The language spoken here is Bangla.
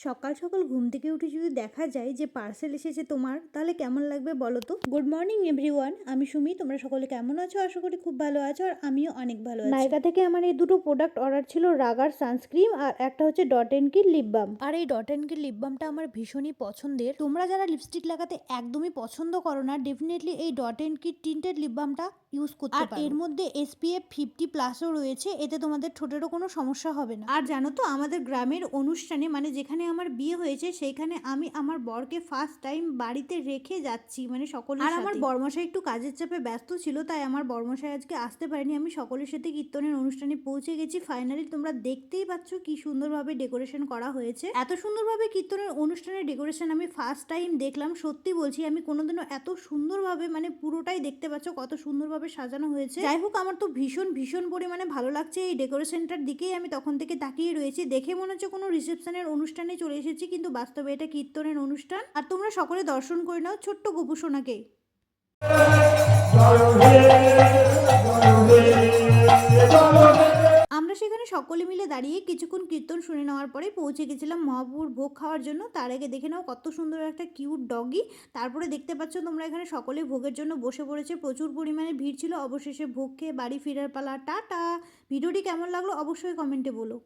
সকাল সকাল ঘুম থেকে উঠে যদি দেখা যায় যে পার্সেল এসেছে তোমার, তাহলে কেমন লাগবে বলো তো। গুড মর্নিং এভরিওয়ান, আমি সুমি। তোমরা সকলে কেমন আছো? আশা করি খুব ভালো আছো, আর আমিও অনেক ভালো আছি। নাইকা থেকে আমার এই দুটো প্রোডাক্ট অর্ডার ছিল, রাগার সানস্ক্রিন আর একটা হচ্ছে ডট এন্ড কির লিপ বাম। আর এই ডট এন্ড কির লিপ বামটা আমার ভীষণই পছন্দের। তোমরা যারা লিপস্টিক লাগাতে একদমই পছন্দ করো না, ডেফিনেটলি এই ডট এন্ড কির টিন্টেড লিপ বামটা ইউজ করতে পারো। আর এর মধ্যে SPF 50+ রয়েছে, এতে তোমাদের ঠোঁটেরও কোনো সমস্যা হবে না। আর জানো তো, আমাদের গ্রামের অনুষ্ঠানে, মানে যেখানে আমার বিয়ে হয়েছে, সেইখানে আমি আমার বরকে ফার্স্ট টাইম বাড়িতে রেখে যাচ্ছি, মানে সকলের সাথে। আর আমার বরমশাই একটু কাজের চাপে ব্যস্ত ছিল, তাই আমার বরমশাই আজকে আসতে পারেনি। আমি সকলের সাথে কীর্তনের অনুষ্ঠানে পৌঁছে গেছি ফাইনালি। তোমরা দেখতেই পাচ্ছ কি সুন্দরভাবে ডেকোরেশন করা হয়েছে। এত সুন্দরভাবে কীর্তনের অনুষ্ঠানের ডেকোরেশন আমি ফার্স্ট টাইম দেখলাম। সত্যি বলছি, আমি কোনোদিনও এত সুন্দরভাবে, মানে পুরোটাই দেখতে পাচ্ছ কত সুন্দরভাবে সাজানো হয়েছে। যাই হোক, আমার তো ভীষণ ভীষণ পরিমাণে ভালো লাগছে। এই ডেকোরেশনটার দিকেই আমি তখন থেকে তাকিয়ে রয়েছি। দেখে মনে হচ্ছে কোনো রিসেপশনের অনুষ্ঠানে চলে এসেছি, কিন্তু বাস্তবে এটা কীর্তনের অনুষ্ঠান। আর তোমরা সকলে দর্শন করে নাও ছোট্ট গোপু সোনাকে। আমরা সেখানে সকলে মিলে দাঁড়িয়ে কিছুক্ষণ কীর্তন শুনে নেওয়ার পরে পৌঁছে গেছিলাম মহাপ্রভুর ভোগ খাওয়ার জন্য। তার আগে দেখে নাও কত সুন্দর একটা কিউট ডগি। তারপরে দেখতে পাচ্ছ তোমরা এখানে সকলে ভোগের জন্য বসে পড়েছে। প্রচুর পরিমাণে ভিড় ছিল। অবশেষে ভোগ খেয়ে বাড়ি ফেরার পালা। টাটা। ভিডিওটি কেমন লাগলো অবশ্যই কমেন্টে বলো।